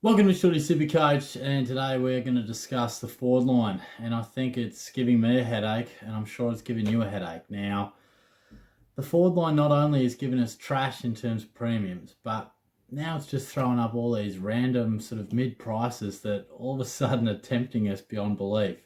Welcome to Shorty Supercoach, and today we're going to discuss the forward line. And I think it's giving me a headache, and I'm sure it's giving you a headache. Now, the forward line not only is giving us trash in terms of premiums, but now it's just throwing up all these random sort of mid prices that all of a sudden are tempting us beyond belief.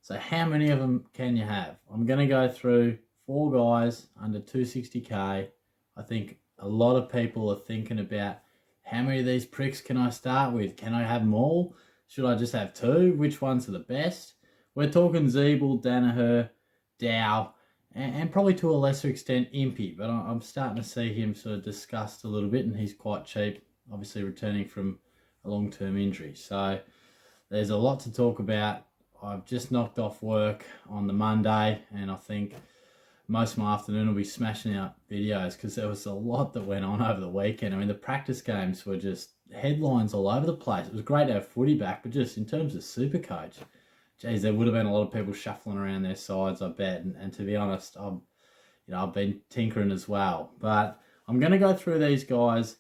So, how many of them can you have? I'm going to go through four guys under 260k. I think a lot of people are thinking about how many of these pricks can I start with? Can I have them all? Should I just have two? Which ones are the best? We're talking Ziebell, Daniher, Dow, and probably to a lesser extent Impey, but I'm starting to see him sort of discussed a little bit, and he's quite cheap, obviously returning from a long-term injury. So there's a lot to talk about. I've just knocked off work on the Monday, and I think most of my afternoon will be smashing out videos because there was a lot that went on over the weekend. I mean, the practice games were just headlines all over the place. It was great to have footy back, but just in terms of Supercoach, geez, there would have been a lot of people shuffling around their sides, I bet. And to be honest, I've been tinkering as well. But I'm going to go through these guys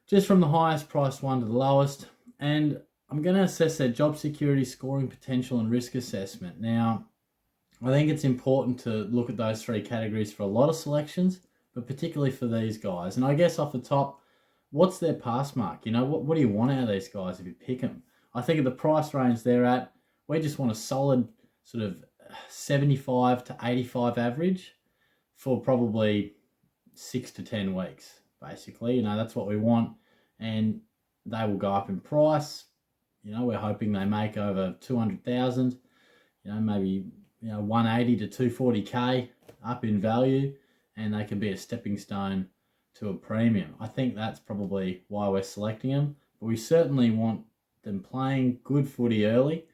just from the highest priced one to the lowest, and I'm going to assess their job security, scoring potential, and risk assessment. Now, I think it's important to look at those three categories for a lot of selections, but particularly for these guys. And I guess off the top, what's their pass mark? What do you want out of these guys if you pick them? I think at the price range they're at, we just want a solid sort of 75 to 85 average for probably 6 to 10 weeks, basically. That's what we want. And they will go up in price. We're hoping they make over 200,000, maybe 180 to 240k up in value, and they can be a stepping stone to a premium. I think that's probably why we're selecting them, but we certainly want them playing good footy early,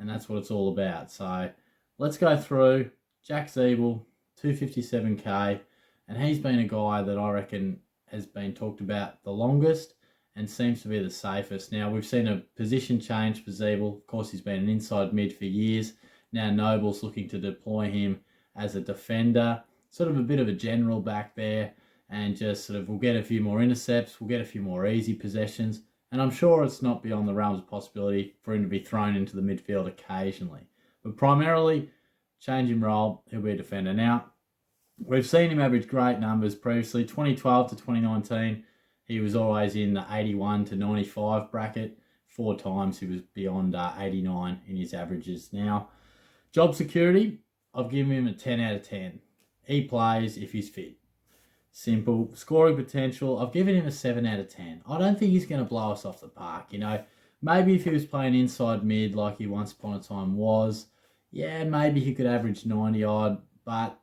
and that's what it's all about. So let's go through Jack Ziebell, 257k, and he's been a guy that I reckon has been talked about the longest and seems to be the safest. Now, we've seen a position change for Ziebell. Of course, he's been an inside mid for years. Now Noble's looking to deploy him as a defender, sort of a bit of a general back there, and just sort of we'll get a few more intercepts, we'll get a few more easy possessions, and I'm sure it's not beyond the realms of possibility for him to be thrown into the midfield occasionally. But primarily, changing role, he'll be a defender. Now, we've seen him average great numbers previously. 2012 to 2019, he was always in the 81 to 95 bracket. 4 times he was beyond 89 in his averages. Now, job security, I've given him a 10 out of 10. He plays if he's fit. Simple. Scoring potential, I've given him a 7 out of 10. I don't think he's going to blow us off the park. Maybe if he was playing inside mid like he once upon a time was, yeah, maybe he could average 90 odd, but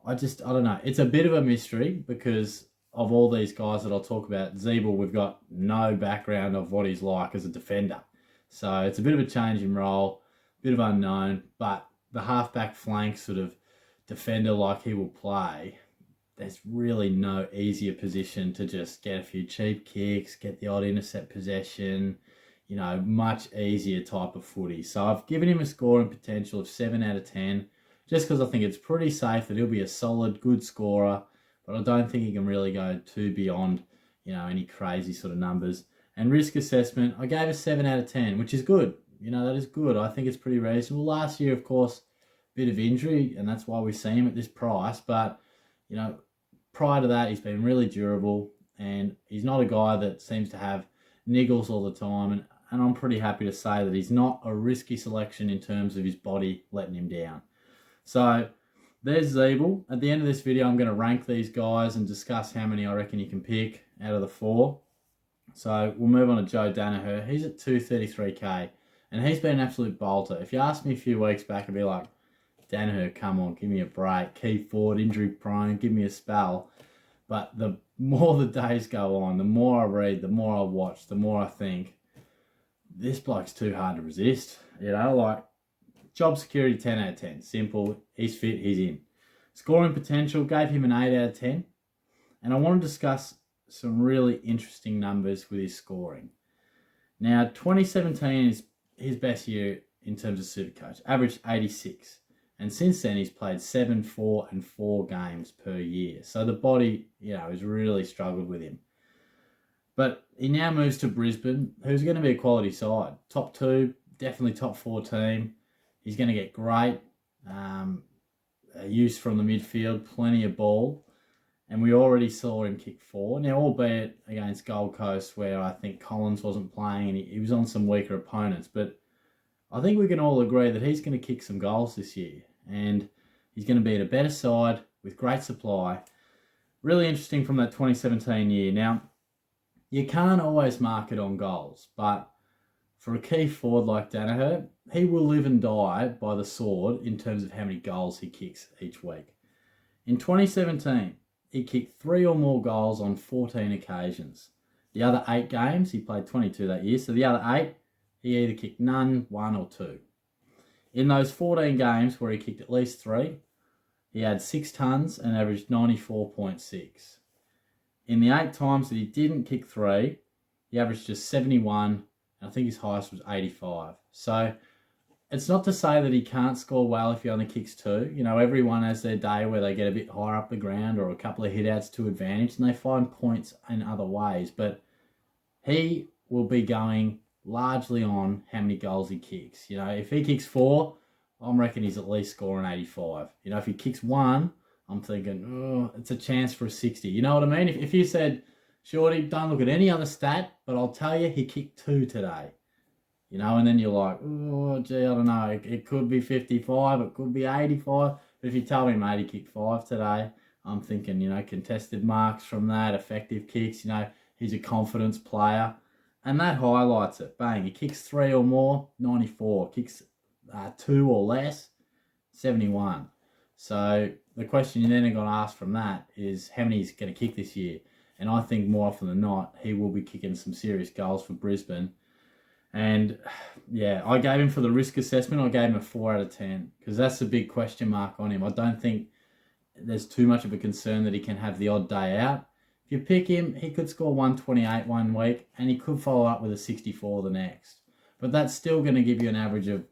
I don't know. It's a bit of a mystery because of all these guys that I'll talk about. Ziebell, we've got no background of what he's like as a defender. So it's a bit of a change in role, bit of unknown, but the halfback flank sort of defender like he will play, there's really no easier position to just get a few cheap kicks, get the odd intercept possession, much easier type of footy. So I've given him a scoring potential of 7 out of 10, just because I think it's pretty safe that he'll be a solid, good scorer, but I don't think he can really go too beyond, any crazy sort of numbers. And risk assessment, I gave a 7 out of 10, which is good. That is good. I think it's pretty reasonable. Last year, of course, bit of injury, and that's why we see him at this price. But, prior to that, he's been really durable, and he's not a guy that seems to have niggles all the time. And I'm pretty happy to say that he's not a risky selection in terms of his body letting him down. So there's Ziebell. At the end of this video, I'm going to rank these guys and discuss how many I reckon you can pick out of the 4. So we'll move on to Joe Daniher. He's at 233k. And he's been an absolute bolter. If you asked me a few weeks back, I'd be like, Daniher, come on, give me a break. Key forward, injury prone, give me a spell. But the more the days go on, the more I read, the more I watch, the more I think, this bloke's too hard to resist. Job security, 10 out of 10. Simple, he's fit, he's in. Scoring potential, gave him an 8 out of 10. And I want to discuss some really interesting numbers with his scoring. Now, 2017 is his best year in terms of Supercoach, averaged 86. And since then, he's played 7, 4, and 4 games per year. So the body, has really struggled with him. But he now moves to Brisbane, who's going to be a quality side. Top 2, definitely top 4 team. He's going to get great use from the midfield, plenty of ball. And we already saw him kick 4. Now, albeit against Gold Coast, where I think Collins wasn't playing and he was on some weaker opponents. But I think we can all agree that he's going to kick some goals this year. And he's going to be at a better side with great supply. Really interesting from that 2017 year. Now, you can't always mark it on goals, but for a key forward like Daniher, he will live and die by the sword in terms of how many goals he kicks each week. In 2017, he kicked 3 or more goals on 14 occasions. The other 8 games, he played 22 that year, so the other 8, he either kicked none, 1 or 2. In those 14 games where he kicked at least 3, he had 6 tons and averaged 94.6. In the 8 times that he didn't kick 3, he averaged just 71, and I think his highest was 85. So it's not to say that he can't score well if he only kicks 2. You know, everyone has their day where they get a bit higher up the ground or a couple of hit-outs to advantage, and they find points in other ways. But he will be going largely on how many goals he kicks. You know, if he kicks 4, I reckon he's at least scoring 85. You know, if he kicks 1, I'm thinking, oh, it's a chance for a 60. You know what I mean? If you said, Shorty, don't look at any other stat, but I'll tell you he kicked 2 today. You know, and then you're like, oh, gee, I don't know. It could be 55, it could be 85. But if you tell me, mate, he kicked 5 today, I'm thinking, you know, contested marks from that, effective kicks, you know, he's a confidence player. And that highlights it. Bang, he kicks 3 or more, 94. Kicks 2 or less, 71. So the question you then got to ask from that is how many he's going to kick this year. And I think more often than not, he will be kicking some serious goals for Brisbane. And yeah, I gave him for the risk assessment, I gave him a 4 out of 10 because that's a big question mark on him. I don't think there's too much of a concern that he can have the odd day out. If you pick him, he could score 128 one week and he could follow up with a 64 the next. But that's still going to give you an average of,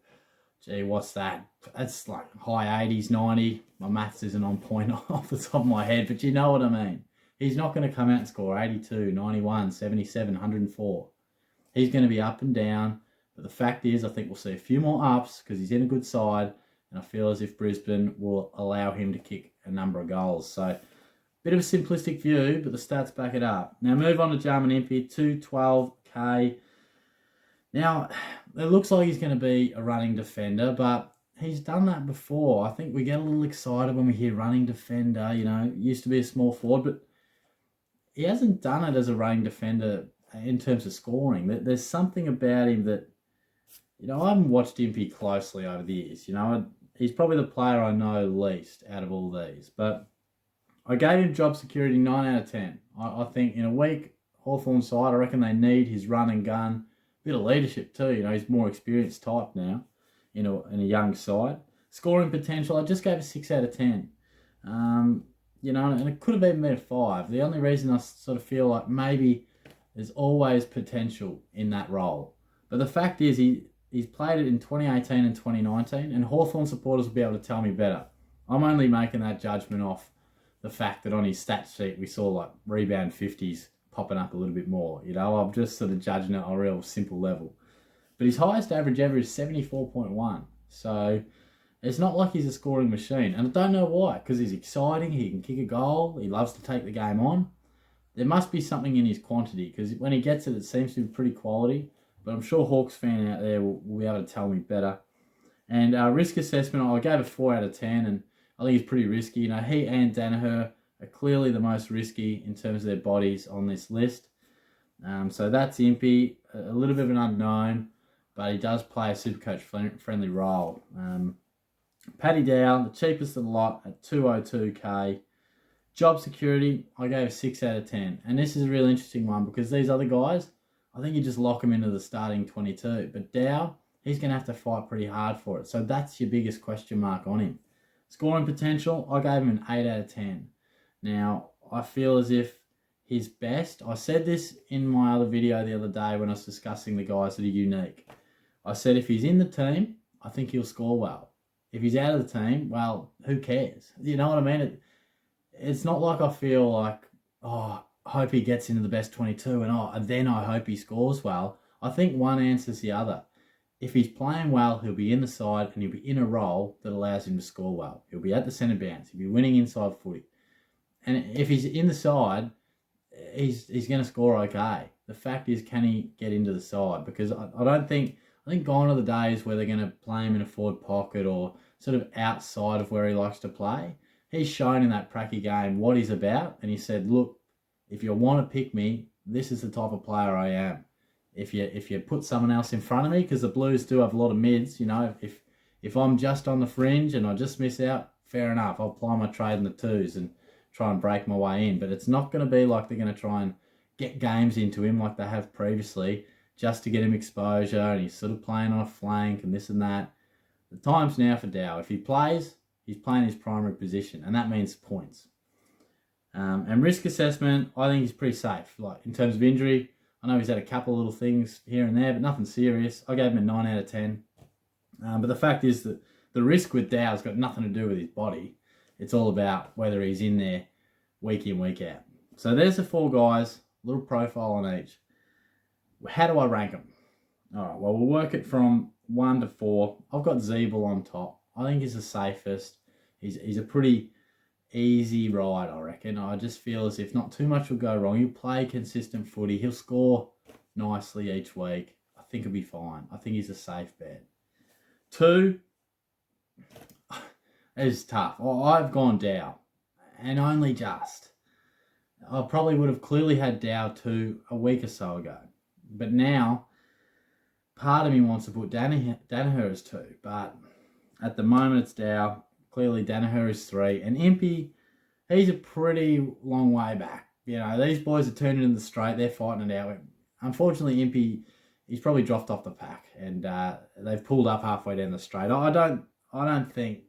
gee, what's that? That's like high 80s, 90. My maths isn't on point off the top of my head, but you know what I mean. He's not going to come out and score 82, 91, 77, 104. He's going to be up and down. But the fact is, I think we'll see a few more ups because he's in a good side. And I feel as if Brisbane will allow him to kick a number of goals. So, bit of a simplistic view, but the stats back it up. Now, move on to Jarman Impey, 212k. Now, it looks like he's going to be a running defender, but he's done that before. I think we get a little excited when we hear running defender. You know, used to be a small forward, but he hasn't done it as a running defender in terms of scoring. There's something about him that, you know, I haven't watched Impey closely over the years. You know, he's probably the player I know least out of all these. But I gave him job security 9 out of 10. I think in a weak Hawthorn side, I reckon they need his run and gun. A bit of leadership too. You know, he's more experienced type now in a young side. Scoring potential, I just gave a 6 out of 10. You know, and it could have even been a 5. The only reason I sort of feel like maybe there's always potential in that role. But the fact is he's played it in 2018 and 2019, and Hawthorn supporters will be able to tell me better. I'm only making that judgment off the fact that on his stat sheet we saw like rebound 50s popping up a little bit more. You know, I'm just sort of judging it on a real simple level. But his highest average ever is 74.1. So it's not like he's a scoring machine. And I don't know why, because he's exciting, he can kick a goal, he loves to take the game on. There must be something in his quantity, because when he gets it, it seems to be pretty quality. But I'm sure Hawks fan out there will be able to tell me better. And risk assessment, I gave a 4 out of 10, and I think he's pretty risky. You know, he and Daniher are clearly the most risky in terms of their bodies on this list. So that's Impey, a little bit of an unknown, but he does play a Supercoach friendly role. Paddy Dow, the cheapest of the lot at 202k. Job security, I gave a 6 out of 10. And this is a real interesting one because these other guys, I think you just lock them into the starting 22. But Dow, he's going to have to fight pretty hard for it. So that's your biggest question mark on him. Scoring potential, I gave him an 8 out of 10. Now, I feel as if his best, I said this in my other video the other day when I was discussing the guys that are unique. I said if he's in the team, I think he'll score well. If he's out of the team, well, who cares? You know what I mean? It's not like I feel like, oh, hope he gets into the best 22 and then I hope he scores well. I think one answers the other. If he's playing well, he'll be in the side and he'll be in a role that allows him to score well. He'll be at the centre bounce. He'll be winning inside footy. And if he's in the side, he's going to score okay. The fact is, can he get into the side? Because I think gone are the days where they're going to play him in a forward pocket or sort of outside of where he likes to play. He's shown in that pracky game what he's about, and he said, look, if you want to pick me, this is the type of player I am. If you put someone else in front of me, because the Blues do have a lot of mids, you know, if I'm just on the fringe and I just miss out, fair enough. I'll apply my trade in the twos and try and break my way in. But it's not going to be like they're going to try and get games into him like they have previously just to get him exposure and he's sort of playing on a flank and this and that. The time's now for Dow. If he plays, he's playing his primary position, and that means points. And risk assessment, I think he's pretty safe. Like in terms of injury, I know he's had a couple of little things here and there, but nothing serious. I gave him a 9 out of 10. But the fact is that the risk with Dow's got nothing to do with his body. It's all about whether he's in there week in, week out. So there's the 4 guys, little profile on each. How do I rank them? All right, well, we'll work it from 1 to 4. I've got Ziebell on top. I think he's the safest. He's a pretty easy ride, I reckon. I just feel as if not too much will go wrong. He'll play consistent footy. He'll score nicely each week. I think he'll be fine. I think he's a safe bet. 2 is tough. I've gone Dow, and only just. I probably would have clearly had Dow 2 a week or so ago. But now, part of me wants to put Daniher as 2. But at the moment, it's Dow. Clearly, Daniher is 3. And Impey, he's a pretty long way back. You know, these boys are turning in the straight. They're fighting it out. Unfortunately, Impey, he's probably dropped off the pack. And they've pulled up halfway down the straight. I don't think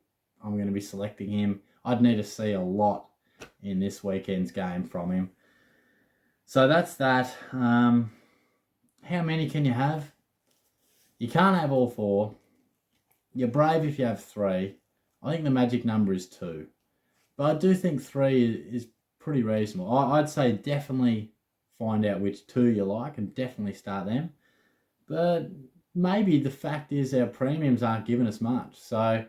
I'm going to be selecting him. I'd need to see a lot in this weekend's game from him. So that's that. How many can you have? You can't have all 4. You're brave if you have 3. I think the magic number is 2. But I do think 3 is pretty reasonable. I'd say definitely find out which 2 you like and definitely start them. But maybe the fact is our premiums aren't giving us much. So,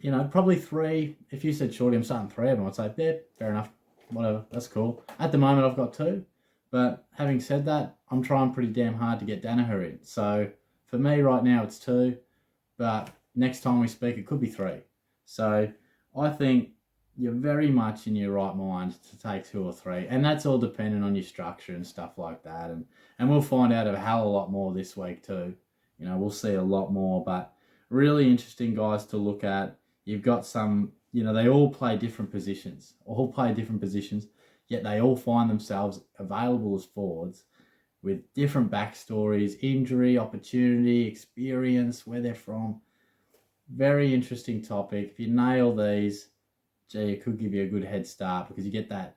you know, probably 3. If you said, Shorty, I'm starting 3 of them, I'd say, yeah, fair enough. Whatever, that's cool. At the moment, I've got 2. But having said that, I'm trying pretty damn hard to get Daniher in. So for me right now, it's 2. But next time we speak, it could be 3. So I think you're very much in your right mind to take 2 or 3. And that's all dependent on your structure and stuff like that. And we'll find out a hell of a lot more this week too. You know, we'll see a lot more. But really interesting guys to look at. You've got some, you know, they all play different positions. Yet they all find themselves available as forwards with different backstories, injury, opportunity, experience, where they're from. Very interesting topic. If you nail these, gee, it could give you a good head start because you get that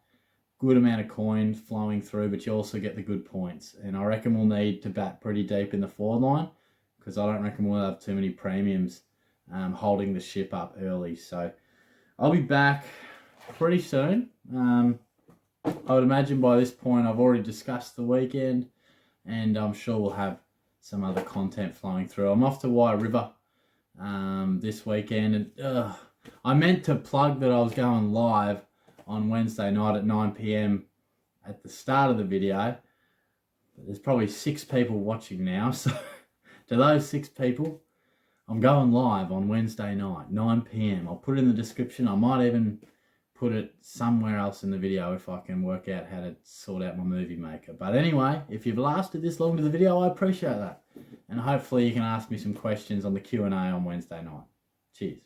good amount of coin flowing through, but you also get the good points. And I reckon we'll need to bat pretty deep in the forward line because I don't reckon we'll have too many premiums holding the ship up early. So I'll be back pretty soon. I would imagine by this point I've already discussed the weekend and I'm sure we'll have some other content flowing through. I'm off to Wye River this weekend and I meant to plug that I was going live on Wednesday night at 9 p.m. at the start of the video. But there's probably 6 people watching now, so to those 6 people, I'm going live on Wednesday night, 9 p.m. I'll put it in the description. I might even put it somewhere else in the video if I can work out how to sort out my movie maker. But anyway, if you've lasted this long to the video, I appreciate that. And hopefully you can ask me some questions on the Q&A on Wednesday night. Cheers.